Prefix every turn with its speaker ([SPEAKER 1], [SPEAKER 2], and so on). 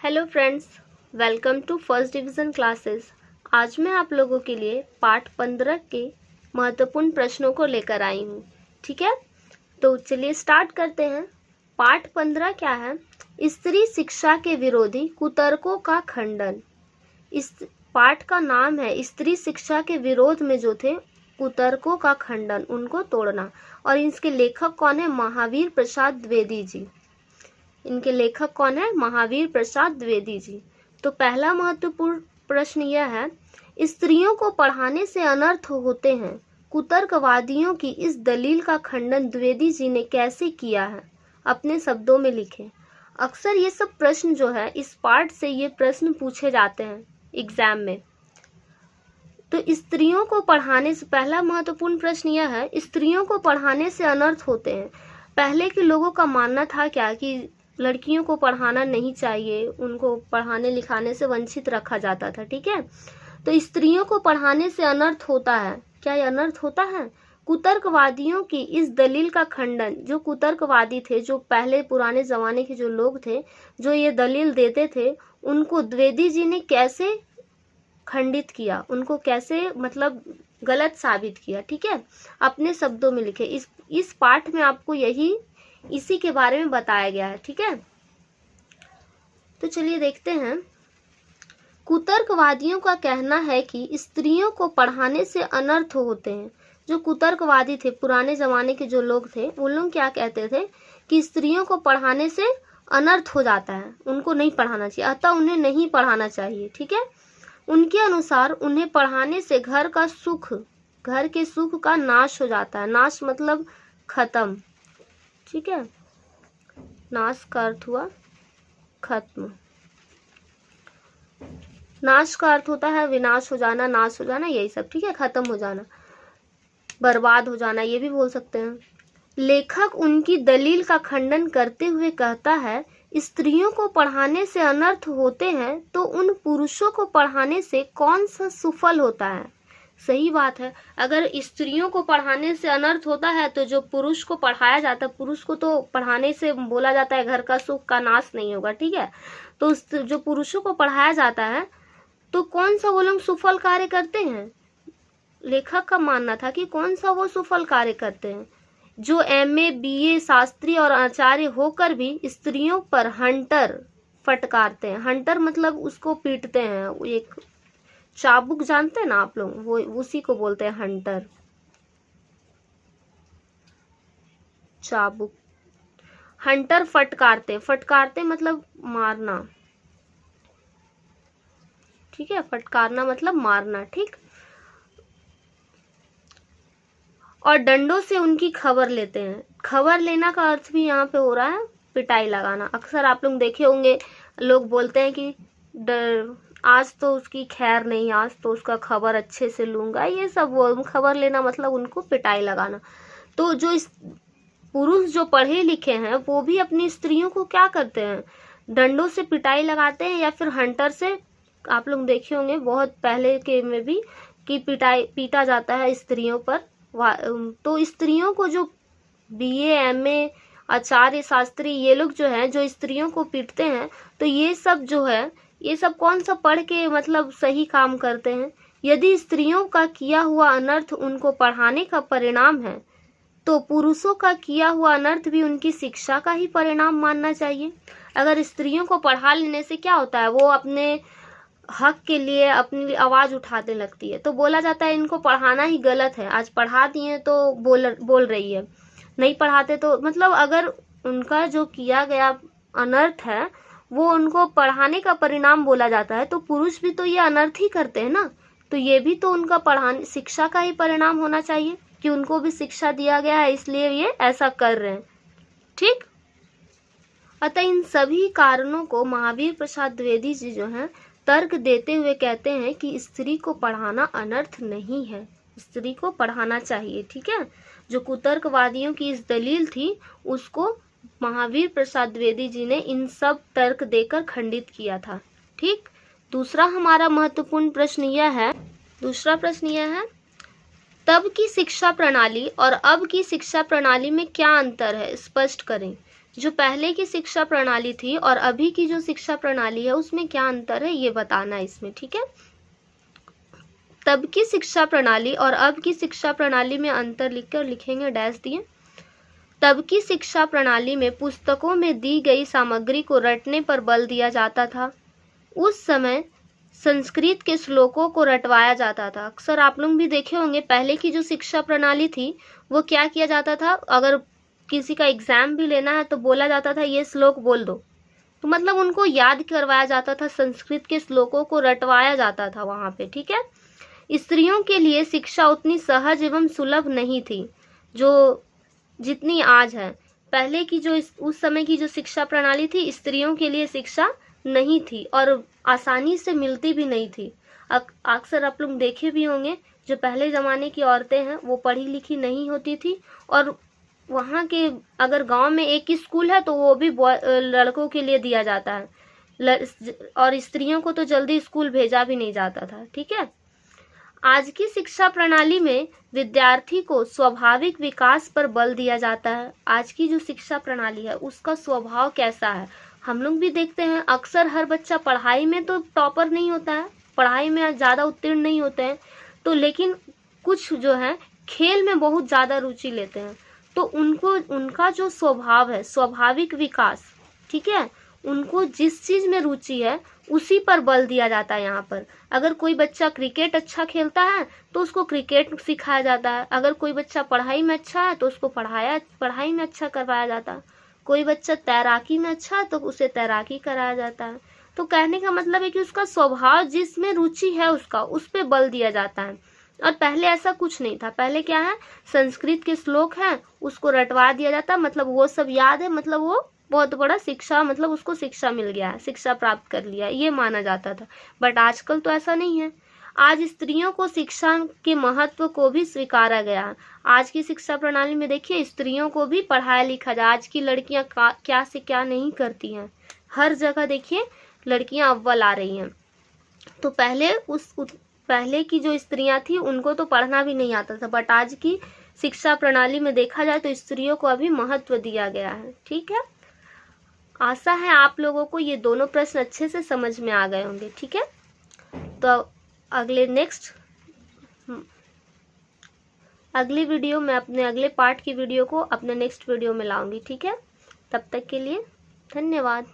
[SPEAKER 1] Hello friends, welcome to first division classes. आज मैं आप लोगों के लिए पार्ट 15 के महत्वपूर्ण प्रश्नों को लेकर आई हूँ। ठीक है, तो चलिए स्टार्ट करते हैं। पार्ट 15 क्या है? स्त्री शिक्षा के विरोधी कुतर्कों का खंडन। इस पार्ट का नाम है स्त्री शिक्षा के विरोध में जो थे कुतर्कों का खंडन, उनको तोड़ना। और इसके लेखक कौन है? महावीर प्रसाद द्विवेदी जी। इनके लेखक कौन है? महावीर प्रसाद द्विवेदी जी। तो पहला महत्वपूर्ण प्रश्न यह है, स्त्रियों को पढ़ाने से अनर्थ होते हैं, कुतर्कवादियों की इस दलील का खंडन द्विवेदी जी ने कैसे किया है? अपने शब्दों में लिखें। अक्सर ये सब प्रश्न जो है इस पार्ट से ये प्रश्न पूछे जाते हैं एग्जाम में। तो स्त्रियों को पढ़ाने से पहला महत्वपूर्ण प्रश्न यह है, स्त्रियों को पढ़ाने से अनर्थ होते हैं। पहले के लोगों का मानना था क्या कि लड़कियों को पढ़ाना नहीं चाहिए, उनको पढ़ाने लिखाने से वंचित रखा जाता था। ठीक है, तो स्त्रियों को पढ़ाने से अनर्थ होता है। क्या ये अनर्थ होता है? कुतर्कवादियों की इस दलील का खंडन, जो कुतर्कवादी थे, जो पहले पुराने जमाने के जो लोग थे, जो ये दलील देते थे, उनको द्विवेदी जी ने कैसे खंडित किया, उनको कैसे मतलब गलत साबित किया। ठीक है, अपने शब्दों में लिखे। इस पाठ में आपको इसी के बारे में बताया गया है। ठीक है, तो चलिए देखते हैं। कुतर्कवादियों का कहना है कि स्त्रियों को पढ़ाने से अनर्थ होते हैं। जो कुतर्कवादी थे, पुराने जमाने के जो लोग थे, वो लोग क्या कहते थे कि स्त्रियों को पढ़ाने से अनर्थ हो जाता है, उनको नहीं पढ़ाना चाहिए, अतः उन्हें नहीं पढ़ाना चाहिए। ठीक है, उनके अनुसार उन्हें पढ़ाने से घर के सुख का नाश हो जाता है। नाश मतलब खत्म। ठीक है, नाश का अर्थ हुआ खत्म। नाश का अर्थ होता है विनाश हो जाना, नाश हो जाना, यही सब। ठीक है, खत्म हो जाना, बर्बाद हो जाना, ये भी बोल सकते हैं। लेखक उनकी दलील का खंडन करते हुए कहता है, स्त्रियों को पढ़ाने से अनर्थ होते हैं तो उन पुरुषों को पढ़ाने से कौन सा सुफल होता है? सही बात है। अगर स्त्रियों को पढ़ाने से अनर्थ होता है तो जो पुरुष को पढ़ाया जाता है, पुरुष को तो पढ़ाने से बोला जाता है घर का सुख का नाश नहीं होगा। ठीक है, तो जो पुरुषों को पढ़ाया जाता है तो कौन सा वो लोग सुफल कार्य करते हैं? लेखक का मानना था कि कौन सा वो सुफल कार्य करते हैं, जो MA BA शास्त्री और आचार्य होकर भी स्त्रियों पर हंटर फटकारते हैं। हंटर मतलब उसको पीटते हैं। एक चाबुक जानते हैं ना आप लोग, वो उसी को बोलते हैं हंटर, चाबुक। हंटर फटकारते मतलब मारना। ठीक है, फटकारना मतलब मारना। ठीक, और डंडों से उनकी खबर लेते हैं। खबर लेना का अर्थ भी यहाँ पे हो रहा है पिटाई लगाना। अक्सर आप लोग देखे होंगे, लोग बोलते हैं कि आज तो उसकी खैर नहीं, आज तो उसका खबर अच्छे से लूंगा, ये सब वो खबर लेना मतलब उनको पिटाई लगाना। तो जो पुरुष जो पढ़े लिखे हैं वो भी अपनी स्त्रियों को क्या करते हैं? डंडों से पिटाई लगाते हैं, या फिर हंटर से। आप लोग देखे होंगे बहुत पहले के में भी कि पीटा जाता है स्त्रियों पर। तो स्त्रियों को जो BA MA आचार्य शास्त्री ये लोग जो हैं, जो स्त्रियों को पीटते हैं, तो ये सब जो है, ये सब कौन सा पढ़ के मतलब सही काम करते हैं? यदि स्त्रियों का किया हुआ अनर्थ उनको पढ़ाने का परिणाम है, तो पुरुषों का किया हुआ अनर्थ भी उनकी शिक्षा का ही परिणाम मानना चाहिए। अगर स्त्रियों को पढ़ा लेने से क्या होता है, वो अपने हक के लिए अपनी आवाज उठाने लगती है, तो बोला जाता है इनको पढ़ाना ही गलत है। आज पढ़ा दिए तो बोल रही है, नहीं पढ़ाते तो मतलब अगर उनका जो किया गया अनर्थ है वो उनको पढ़ाने का परिणाम बोला जाता है, तो पुरुष भी तो ये अनर्थ ही करते हैं ना, तो ये भी तो उनका पढ़ाने शिक्षा का ही परिणाम होना चाहिए कि उनको भी शिक्षा दिया गया है, इसलिए ये ऐसा कर रहे हैं। ठीक, अतः इन सभी कारणों को महावीर प्रसाद द्विवेदी जी जो हैं तर्क देते हुए कहते हैं कि स्त्री को पढ़ाना अनर्थ नहीं है, स्त्री को पढ़ाना चाहिए। ठीक है, जो कुतर्कवादियों की इस दलील थी उसको महावीर प्रसाद द्विवेदी जी ने इन सब तर्क देकर खंडित किया था। ठीक, दूसरा हमारा महत्वपूर्ण प्रश्न यह है, दूसरा प्रश्न यह है, तब की शिक्षा प्रणाली और अब की शिक्षा प्रणाली में क्या अंतर है, स्पष्ट करें। जो पहले की शिक्षा प्रणाली थी और अभी की जो शिक्षा प्रणाली है उसमें क्या अंतर है ये बताना है इसमें, ठीक है। तब की शिक्षा प्रणाली और अब की शिक्षा प्रणाली में अंतर लिखकर लिखेंगे डैश दिए। तब की शिक्षा प्रणाली में पुस्तकों में दी गई सामग्री को रटने पर बल दिया जाता था। उस समय संस्कृत के श्लोकों को रटवाया जाता था। अक्सर आप लोग भी देखे होंगे पहले की जो शिक्षा प्रणाली थी वो क्या किया जाता था, अगर किसी का एग्जाम भी लेना है तो बोला जाता था ये श्लोक बोल दो, तो मतलब उनको याद करवाया जाता था, संस्कृत के श्लोकों को रटवाया जाता था वहाँ पे, ठीक है। स्त्रियों के लिए शिक्षा उतनी सहज एवं सुलभ नहीं थी जो जितनी आज है। पहले की जो उस समय की जो शिक्षा प्रणाली थी स्त्रियों के लिए शिक्षा नहीं थी और आसानी से मिलती भी नहीं थी। अक्सर आप लोग देखे भी होंगे जो पहले ज़माने की औरतें हैं वो पढ़ी लिखी नहीं होती थी और वहाँ के अगर गांव में एक स्कूल है तो वो भी लड़कों के लिए दिया जाता है और स्त्रियों को तो जल्दी स्कूल भेजा भी नहीं जाता था, ठीक है। आज की शिक्षा प्रणाली में विद्यार्थी को स्वाभाविक विकास पर बल दिया जाता है। आज की जो शिक्षा प्रणाली है उसका स्वभाव कैसा है, हम लोग भी देखते हैं अक्सर हर बच्चा पढ़ाई में तो टॉपर नहीं होता है, पढ़ाई में ज़्यादा उत्तीर्ण नहीं होते हैं, तो लेकिन कुछ जो है खेल में बहुत ज़्यादा रुचि लेते हैं, तो उनको उनका जो स्वभाव है स्वाभाविक विकास, ठीक है, उनको जिस चीज़ में रुचि है उसी पर बल दिया जाता है। यहाँ पर अगर कोई बच्चा क्रिकेट अच्छा खेलता है तो उसको क्रिकेट सिखाया जाता है, अगर कोई बच्चा पढ़ाई में अच्छा है तो उसको पढ़ाई में अच्छा करवाया जाता है, कोई बच्चा तैराकी में अच्छा है तो उसे तैराकी कराया जाता है। तो कहने का मतलब है कि उसका स्वभाव जिसमें रुचि है उसका उस पर बल दिया जाता है। और पहले ऐसा कुछ नहीं था, पहले क्या है संस्कृत के श्लोक हैं उसको रटवा दिया जाता, मतलब वो सब याद है, मतलब वो बहुत बड़ा शिक्षा, मतलब उसको शिक्षा मिल गया है, शिक्षा प्राप्त कर लिया ये माना जाता था। बट आजकल तो ऐसा नहीं है, आज स्त्रियों को शिक्षा के महत्व को भी स्वीकारा गया है। आज की शिक्षा प्रणाली में देखिए स्त्रियों को भी पढ़ाया लिखा जाए, आज की लड़कियां क्या से क्या नहीं करती हैं, हर जगह देखिए लड़कियां अव्वल आ रही हैं। तो पहले की जो स्त्रियां थी उनको तो पढ़ना भी नहीं आता था, बट आज की शिक्षा प्रणाली में देखा जाए तो स्त्रियों को अभी महत्व दिया गया है, ठीक है। आशा है आप लोगों को ये दोनों प्रश्न अच्छे से समझ में आ गए होंगे, ठीक है। तो अगली वीडियो में अपने अगले पार्ट की वीडियो को अपने नेक्स्ट वीडियो में लाऊंगी, ठीक है। तब तक के लिए धन्यवाद।